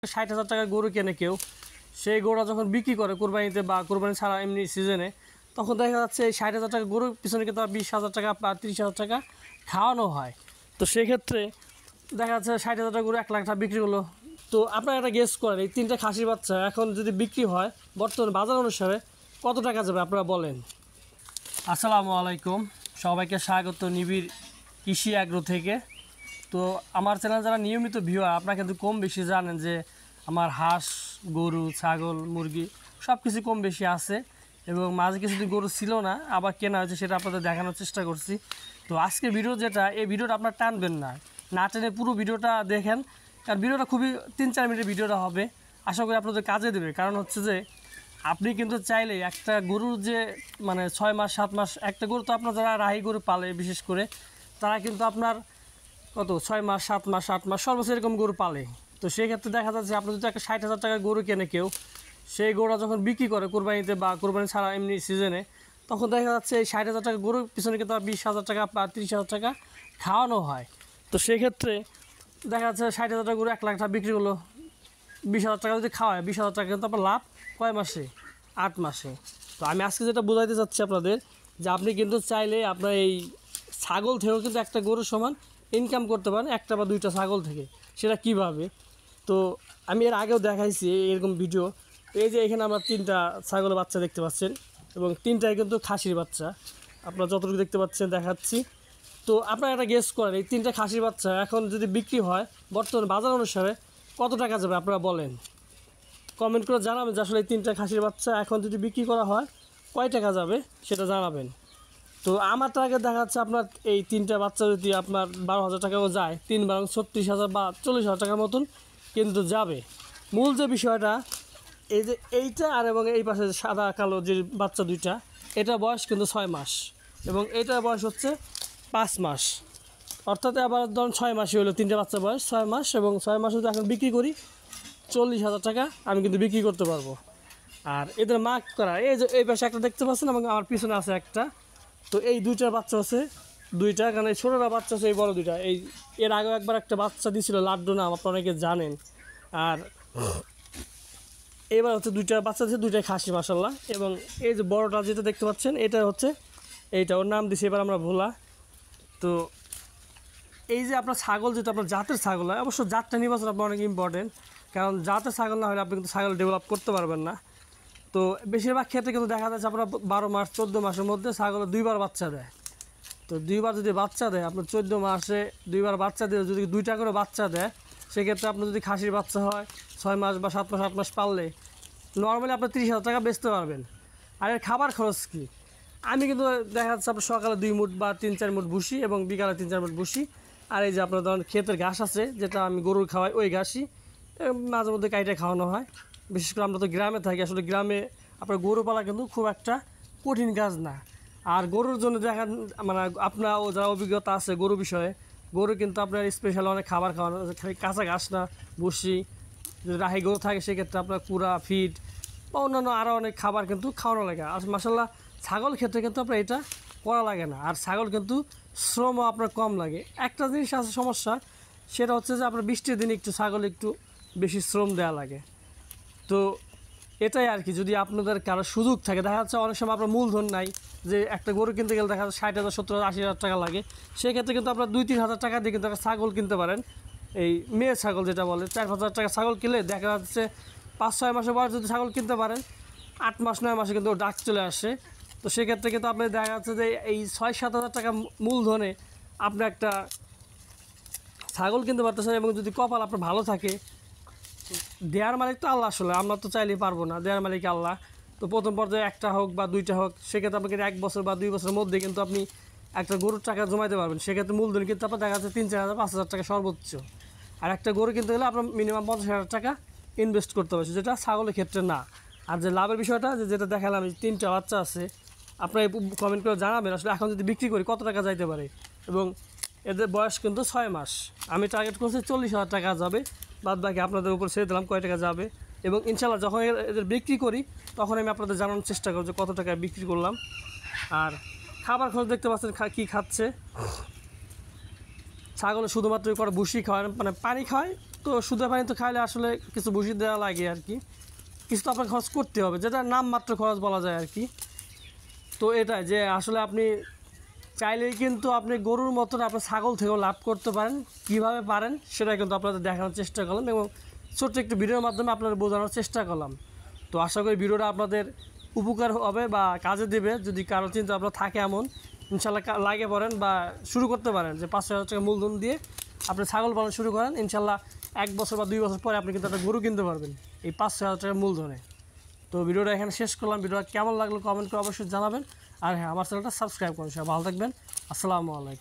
৬০,০০০ টাকার গরু কেনে কেউ, সেই গরুটা যখন বিক্রি করে কোরবানিতে বা কোরবানি ছাড়া এমনি সিজনে, তখন দেখা যাচ্ছে এই ৬০,০০০ টাকা গরুর পিছনে কিন্তু ২০,০০০ টাকা বা ৩০,০০০ টাকা খাওয়ানো হয়। তো সেক্ষেত্রে দেখা যাচ্ছে ৬০,০০০ টাকা গরু ১,০০,০০০ টাকা বিক্রি হলো। তো আপনারা একটা গেস করেন, এই ৩টা খাসির বাচ্চা এখন যদি বিক্রি হয় বর্তমান বাজার অনুসারে কত টাকা যাবে আপনারা বলেন। আসসালামু আলাইকুম, সবাইকে স্বাগত নিবিড় কৃষি অ্যাগ্রো থেকে। তো আমার চ্যানেল যারা নিয়মিত ভিউয়ার, আপনারা কিন্তু কম বেশি জানেন যে আমার হাঁস, গরু, ছাগল, মুরগি সব কিছু কম বেশি আছে এবং মাঝে কিছুদিন গরু ছিল না, আবার কেনা হয়েছে, সেটা আপনাদের দেখানোর চেষ্টা করছি। তো আজকে ভিডিও যেটা, এই ভিডিওটা আপনার টানবেন না, না টেনে পুরো ভিডিওটা দেখেন, কারণ ভিডিওটা খুবই ৩-৪ মিনিটের ভিডিওটা হবে। আশা করি আপনাদের কাজে দেবে। কারণ হচ্ছে যে আপনি কিন্তু চাইলে একটা গরুর যে ৬ মাস ৭ মাস একটা গরু, তো আপনার যারা রাহি গরু পালে বিশেষ করে, তারা কিন্তু আপনার কত ৬ মাস ৭ মাস ৮ মাস সর্বোচ্চ এরকম গরু পালে। তো সেই ক্ষেত্রে দেখা যাচ্ছে আপনি যদি একটা ৬০,০০০ টাকার গরু কেনে কেউ, সেই গরুটা যখন বিক্রি করে কোরবানিতে বা কোরবানি ছাড়া এমনি সিজনে, তখন দেখা যাচ্ছে এই ৬০,০০০ টাকা গরুর পিছনে কিন্তু ২০,০০০ টাকা বা ৩০,০০০ টাকা খাওয়ানো হয়। তো সেক্ষেত্রে দেখা যাচ্ছে ৬০,০০০ টাকা গরু ১,০০,০০০ টাকা বিক্রি হলো, ২০,০০০ টাকা যদি খাওয়ায় ২০,০০০ টাকা কিন্তু আপনার লাভ কয় মাসে? ৮ মাসে। তো আমি আজকে যেটা বোঝাইতে চাচ্ছি আপনাদের, যে আপনি কিন্তু চাইলে আপনার এই ছাগল থেকেও কিন্তু একটা গরুর সমান ইনকাম করতে পারেন, একটা বা দুইটা ছাগল থেকে। সেটা কিভাবে? তো আমি এর আগেও দেখাইছি এরকম ভিডিও। এই যে এখানে আমরা 3টা ছাগলের বাচ্চা দেখতে পাচ্ছেন এবং 3টাই কিন্তু খাসির বাচ্চা, আপনারা যতটুকু দেখতে পাচ্ছেন দেখাচ্ছি। তো আপনারা একটা গেস করেন, এই 3টা খাসির বাচ্চা এখন যদি বিক্রি হয় বর্তমান বাজার অনুসারে কত টাকা যাবে আপনারা বলেন। কমেন্ট করে জানাবেন যে আসলে এই 3টা খাসির বাচ্চা এখন যদি বিক্রি করা হয় কয় টাকা যাবে সেটা জানাবেন। তো আমার টার্গেট দেখা যাচ্ছে আপনার এই 3টা বাচ্চা যদি আপনার ১২,০০০ টাকাও যায়, 3 ৩৬,০০০ বা ৪০,০০০ টাকার মতন কিন্তু যাবে। মূল যে বিষয়টা, এই যে এইটা আর এবং এই পাশে সাদা কালো যে বাচ্চা দুইটা, এটা বয়স কিন্তু ৬ মাস এবং এটার বয়স হচ্ছে 5 মাস। অর্থাৎ আবার ধরুন 6 মাসই হলো 3টে বাচ্চা বয়স, 6 মাস এবং 6 মাস যদি এখন বিক্রি করি ৪০,০০০ টাকা আমি কিন্তু বিক্রি করতে পারবো। আর এদের মার্ক করা, এই যে এই পাশে একটা দেখতে পাচ্ছেন এবং আমার পিছনে আছে একটা। তো এই 2টার বাচ্চা আছে 2টা, কারণ এই ছোটোটা বাচ্চা আছে এই বড় 2টা। এই এর আগেও একবার একটা বাচ্চা দিয়েছিল লাড্ডু নাম, আপনারা অনেকে জানেন। আর এবার হচ্ছে 2টা বাচ্চা আছে, 2টাই খাসি মাশাআল্লাহ। এবং এই যে বড়টা যেটা দেখতে পাচ্ছেন এটা হচ্ছে এইটা, ওর নাম দিছি এবার আমরা ভোলা। তো এই যে আপনার ছাগল, যেটা আপনার জাতের ছাগল হয়, অবশ্য জাতটা নির্বাচন আপনার অনেক ইম্পর্টেন্ট, কারণ জাতের ছাগল না হলে আপনি কিন্তু ছাগল ডেভেলপ করতে পারবেন না। তো বেশিরভাগ ক্ষেত্রে কিন্তু দেখা যাচ্ছে আপনার 12 মাস 14 মাসের মধ্যে ছাগল 2বার বাচ্চা দেয়। তো 2বার যদি বাচ্চা দেয়, আপনার 14 মাসে 2বার বাচ্চা দিয়ে যদি 2টা করে বাচ্চা দেয়, সেক্ষেত্রে আপনার যদি খাসির বাচ্চা হয় 6 মাস বা 7 মাস 8 মাস পাললে নর্মালি আপনার 30,000 টাকা বেচতে পারবেন। আর এর খাবার খরচ কী? আমি কিন্তু দেখা যাচ্ছে আপনার সকালে 2 মুঠ বা 3-4 মুঠ ভুসি এবং বিকালে 3-4 মুঠ ভুসি, আর এই যে আপনার ধরেন ক্ষেতের ঘাস আছে যেটা আমি গরুর খাওয়াই, ওই ঘাসই মাঝে মধ্যে কাইটে খাওয়ানো হয়। বিশেষ করে আমরা তো গ্রামে থাকি, আসলে গ্রামে আপনার গরু পালা কিন্তু খুব একটা কঠিন কাজ না। আর গরুর জন্য দেখেন আপনার যারা অভিজ্ঞতা আছে গরু বিষয়ে, গরু কিন্তু আপনার স্পেশাল অনেক খাবার খাওয়ানো, কাঁচা ঘাস না, ভুসি, যদি রাহি গরু থাকে সেক্ষেত্রে আপনার কুড়া, ফিড বা অন্যান্য আরও অনেক খাবার কিন্তু খাওয়ানো লাগে। আর মাসাল্লাহ ছাগল ক্ষেত্রে কিন্তু আপনার এটা করা লাগে না, আর ছাগল কিন্তু শ্রমও আপনার কম লাগে। একটা জিনিস আছে সমস্যা, সেটা হচ্ছে যে আপনার বৃষ্টির দিনে একটু ছাগল একটু বেশি শ্রম দেওয়া লাগে। তো এটাই আর কি, যদি আপনাদের কারো সুযোগ থাকে, দেখা যাচ্ছে অনেক সময় আপনার মূলধন নাই, যে একটা গরু কিনতে গেলে দেখা যাচ্ছে 60,000 70,000 80,000 টাকা লাগে, সেক্ষেত্রে কিন্তু আপনার 2-3 হাজার টাকা দিয়ে কিন্তু একটা ছাগল কিনতে পারেন। এই মেয়ে ছাগল যেটা বলে 4-5 হাজার টাকা ছাগল কিনলে দেখা যাচ্ছে 5-6 মাসের বয়স যদি ছাগল কিনতে পারেন, 8 মাস 9 মাসে কিন্তু ডাক চলে আসে। তো সেক্ষেত্রে কিন্তু আপনি দেখা যাচ্ছে যে এই 6-7 হাজার টাকা মূলধনে আপনি একটা ছাগল কিনতে পারতেছেন। এবং যদি কপাল আপনার ভালো থাকে, দেয়ার মালিক তো আল্লাহ, আসলে আমরা তো চাইলেই পারবো না, দেয়ার মালিক আল্লাহ। তো প্রথম পর্যায়ে একটা হোক বা 2টা হোক, সেক্ষেত্রে আপনাকে 1 বছর বা 2 বছরের মধ্যে কিন্তু আপনি একটা গরুর টাকা জমাইতে পারবেন। সেক্ষেত্রে মূলধন কিন্তু আপনার দেখা যাচ্ছে 3-4 হাজার 5 হাজার টাকা সর্বোচ্চ। আর একটা গরু কিনতে গেলে আপনার মিনিমাম 50,000 টাকা ইনভেস্ট করতে হবে, যেটা ছাগলের ক্ষেত্রে না। আর যে লাভের বিষয়টা, যেটা দেখালাম, 3টা বাচ্চা আছে, আপনারা কমেন্ট করে জানাবেন আসলে এখন যদি বিক্রি করি কত টাকা যাইতে পারে। এবং এদের বয়স কিন্তু 6 মাস, আমি টার্গেট করছি 40,000 টাকা যাবে, বাদ বাকি আপনাদের উপর ছেড়ে দিলাম কয় টাকা যাবে। এবং ইনশাল্লাহ যখন এদের বিক্রি করি তখন আমি আপনাদের জানানোর চেষ্টা করব যে কত টাকায় বিক্রি করলাম। আর খাবার খরচ দেখতে পাচ্ছেন কী খাচ্ছে ছাগল, শুধুমাত্র করে ভুসি খাওয়ায়, পানি খাওয়ায় তো সুদে পানি তো খাইলে আসলে কিছু বসিয়ে দেওয়া লাগে আর কি, কিছু তো আপনাকে খরচ করতে হবে, যেটা নামমাত্র খরচ বলা যায় আর কি। তো এটাই যে আসলে আপনি চাইলেই কিন্তু আপনি গরুর মতন আপনার ছাগল থেকেও লাভ করতে পারেন। কীভাবে পারেন সেটা কিন্তু আপনাদের দেখানোর চেষ্টা করলাম এবং ছোট্ট একটু ভিডিওর মাধ্যমে আপনাদের বোঝানোর চেষ্টা করলাম। তো আশা করি ভিডিওটা আপনাদের উপকার হবে বা কাজে দেবে। যদি কারো চিন্তা আপনার থাকে এমন, ইনশাল্লাহ লাগে পড়েন বা শুরু করতে পারেন যে 5,000 টাকা মূলধন দিয়ে আপনি ছাগল পালন শুরু করেন। ইনশাল্লাহ 1 বছর বা 2 বছর পরে আপনি কিন্তু একটা গরু কিনতে পারবেন এই 5,000 টাকা মূলধনে। তো ভিডিওটা এখানে শেষ করলাম। ভিডিওটা কেমন লাগলো কমেন্ট করে অবশ্যই জানাবেন। আর হ্যাঁ, আমার চ্যানেলটা সাবস্ক্রাইব করুন। সবাই ভালো থাকবেন। আসসালামু আলাইকুম।